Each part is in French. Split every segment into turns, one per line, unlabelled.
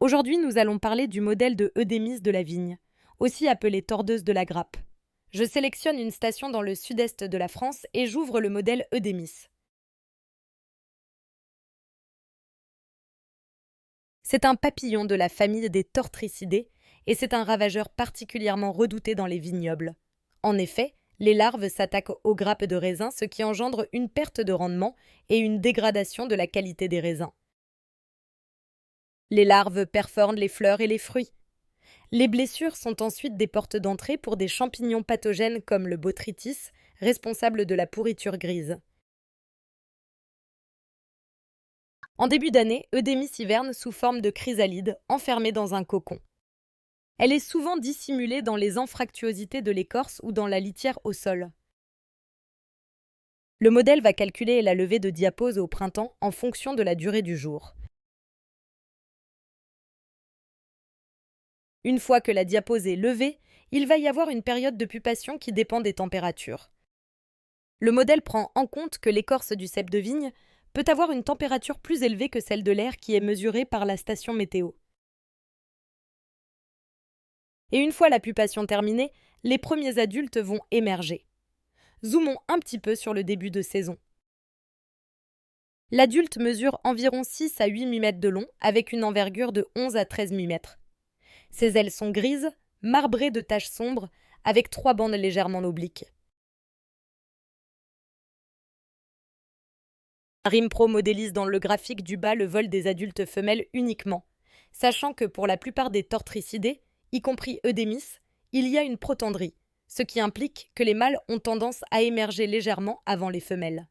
Aujourd'hui, nous allons parler du modèle de Eudémis de la vigne, aussi appelée tordeuse de la grappe. Je sélectionne une station dans le sud-est de la France et j'ouvre le modèle Eudémis. C'est un papillon de la famille des Tortricidés et c'est un ravageur particulièrement redouté dans les vignobles. En effet, les larves s'attaquent aux grappes de raisin, ce qui engendre une perte de rendement et une dégradation de la qualité des raisins. Les larves perforent les fleurs et les fruits. Les blessures sont ensuite des portes d'entrée pour des champignons pathogènes comme le botrytis, responsable de la pourriture grise. En début d'année, Eudémis hiverne sous forme de chrysalide, enfermée dans un cocon. Elle est souvent dissimulée dans les anfractuosités de l'écorce ou dans la litière au sol. Le modèle va calculer la levée de diapause au printemps en fonction de la durée du jour. Une fois que la diapause est levée, il va y avoir une période de pupation qui dépend des températures. Le modèle prend en compte que l'écorce du cep de vigne peut avoir une température plus élevée que celle de l'air qui est mesurée par la station météo. Et une fois la pupation terminée, les premiers adultes vont émerger. Zoomons un petit peu sur le début de saison. L'adulte mesure environ 6 à 8 mm de long avec une envergure de 11 à 13 mm. Ses ailes sont grises, marbrées de taches sombres, avec 3 bandes légèrement obliques. Rimpro modélise dans le graphique du bas le vol des adultes femelles uniquement, sachant que pour la plupart des Tortricidés, y compris Eudémis, il y a une protandrie, ce qui implique que les mâles ont tendance à émerger légèrement avant les femelles.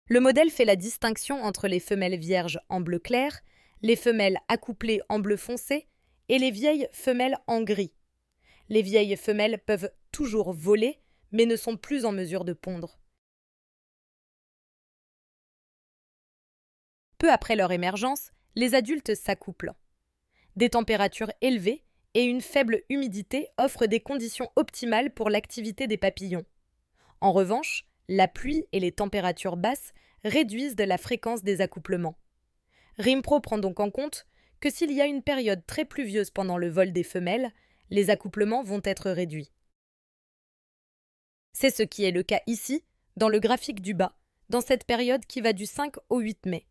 Le modèle fait la distinction entre les femelles vierges en bleu clair, les femelles accouplées en bleu foncé et les vieilles femelles en gris. Les vieilles femelles peuvent toujours voler, mais ne sont plus en mesure de pondre. Peu après leur émergence, les adultes s'accouplent. Des températures élevées et une faible humidité offrent des conditions optimales pour l'activité des papillons. En revanche, la pluie et les températures basses réduisent de la fréquence des accouplements. Rimpro prend donc en compte que s'il y a une période très pluvieuse pendant le vol des femelles, les accouplements vont être réduits. C'est ce qui est le cas ici, dans le graphique du bas, dans cette période qui va du 5 au 8 mai.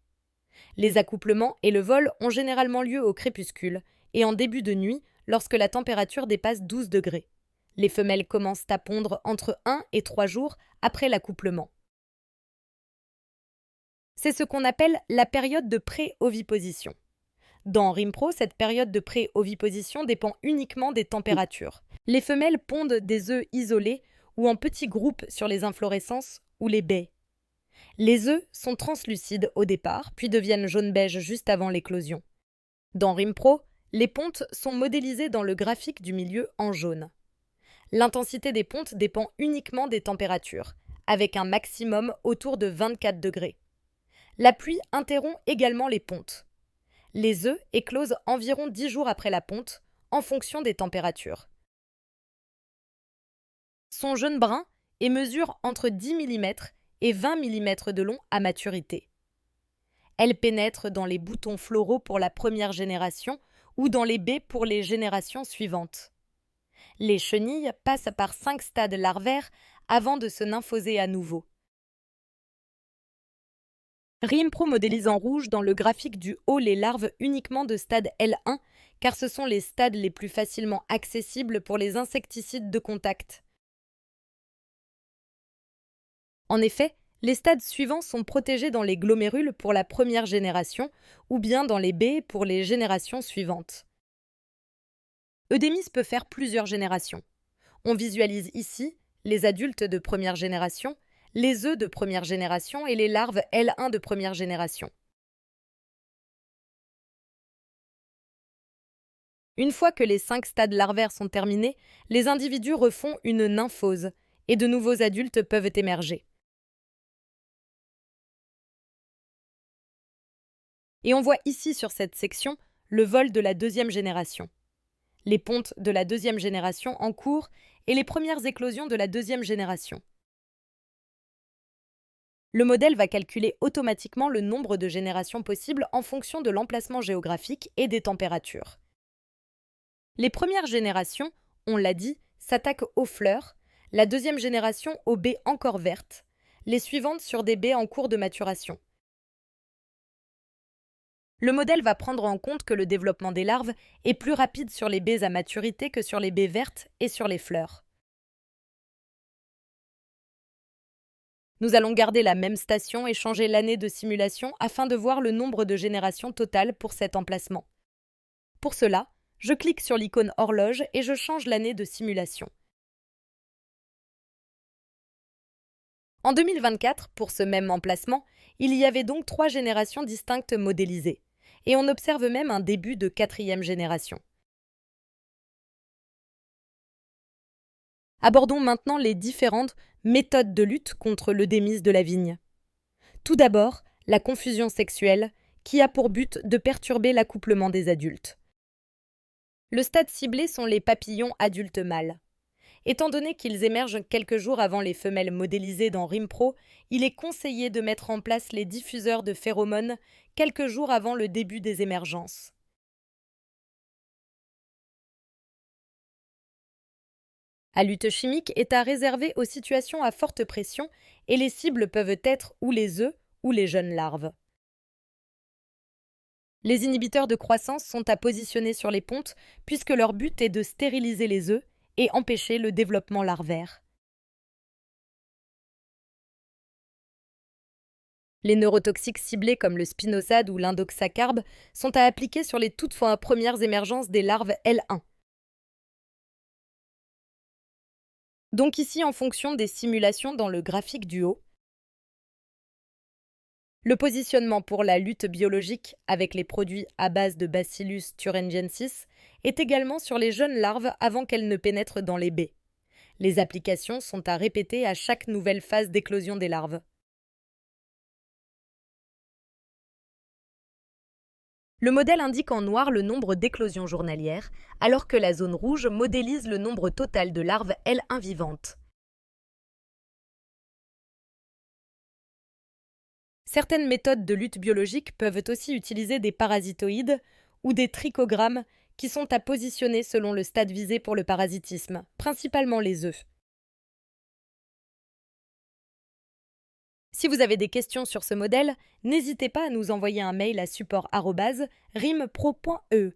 Les accouplements et le vol ont généralement lieu au crépuscule et en début de nuit lorsque la température dépasse 12 degrés. Les femelles commencent à pondre entre 1 et 3 jours après l'accouplement. C'est ce qu'on appelle la période de pré-oviposition. Dans Rimpro, cette période de pré-oviposition dépend uniquement des températures. Les femelles pondent des œufs isolés ou en petits groupes sur les inflorescences ou les baies. Les œufs sont translucides au départ, puis deviennent jaune-beige juste avant l'éclosion. Dans Rimpro, les pontes sont modélisées dans le graphique du milieu en jaune. L'intensité des pontes dépend uniquement des températures, avec un maximum autour de 24 degrés. La pluie interrompt également les pontes. Les œufs éclosent environ 10 jours après la ponte, en fonction des températures. Sont jaune-brun et mesurent entre 10 mm et 20 mm de long à maturité. Elles pénètrent dans les boutons floraux pour la première génération ou dans les baies pour les générations suivantes. Les chenilles passent par 5 stades larvaires avant de se nymphoser à nouveau. Rimpro modélise en rouge dans le graphique du haut les larves uniquement de stade L1 car ce sont les stades les plus facilement accessibles pour les insecticides de contact. En effet, les stades suivants sont protégés dans les glomérules pour la première génération ou bien dans les baies pour les générations suivantes. Eudémis peut faire plusieurs générations. On visualise ici les adultes de première génération, les œufs de première génération et les larves L1 de première génération. Une fois que les 5 stades larvaires sont terminés, les individus refont une nymphose et de nouveaux adultes peuvent émerger. Et on voit ici sur cette section le vol de la deuxième génération, les pontes de la deuxième génération en cours et les premières éclosions de la deuxième génération. Le modèle va calculer automatiquement le nombre de générations possibles en fonction de l'emplacement géographique et des températures. Les premières générations, on l'a dit, s'attaquent aux fleurs, la deuxième génération aux baies encore vertes, les suivantes sur des baies en cours de maturation. Le modèle va prendre en compte que le développement des larves est plus rapide sur les baies à maturité que sur les baies vertes et sur les fleurs. Nous allons garder la même station et changer l'année de simulation afin de voir le nombre de générations totales pour cet emplacement. Pour cela, je clique sur l'icône horloge et je change l'année de simulation. En 2024, pour ce même emplacement, il y avait donc 3 générations distinctes modélisées, et on observe même un début de 4e génération. Abordons maintenant les différentes méthodes de lutte contre l'eudémise de la vigne. Tout d'abord, la confusion sexuelle, qui a pour but de perturber l'accouplement des adultes. Le stade ciblé sont les papillons adultes mâles. Étant donné qu'ils émergent quelques jours avant les femelles modélisées dans RimPro, il est conseillé de mettre en place les diffuseurs de phéromones quelques jours avant le début des émergences. La lutte chimique est à réserver aux situations à forte pression et les cibles peuvent être ou les œufs ou les jeunes larves. Les inhibiteurs de croissance sont à positionner sur les pontes puisque leur but est de stériliser les œufs et empêcher le développement larvaire. Les neurotoxiques ciblés comme le spinosad ou l'indoxacarbe sont à appliquer sur les toutes premières émergences des larves L1. Donc ici, en fonction des simulations dans le graphique du haut, le positionnement pour la lutte biologique avec les produits à base de Bacillus thuringiensis est également sur les jeunes larves avant qu'elles ne pénètrent dans les baies. Les applications sont à répéter à chaque nouvelle phase d'éclosion des larves. Le modèle indique en noir le nombre d'éclosions journalières, alors que la zone rouge modélise le nombre total de larves L1 vivantes. Certaines méthodes de lutte biologique peuvent aussi utiliser des parasitoïdes ou des trichogrammes qui sont à positionner selon le stade visé pour le parasitisme, principalement les œufs. Si vous avez des questions sur ce modèle, n'hésitez pas à nous envoyer un mail à support@rimpro.eu.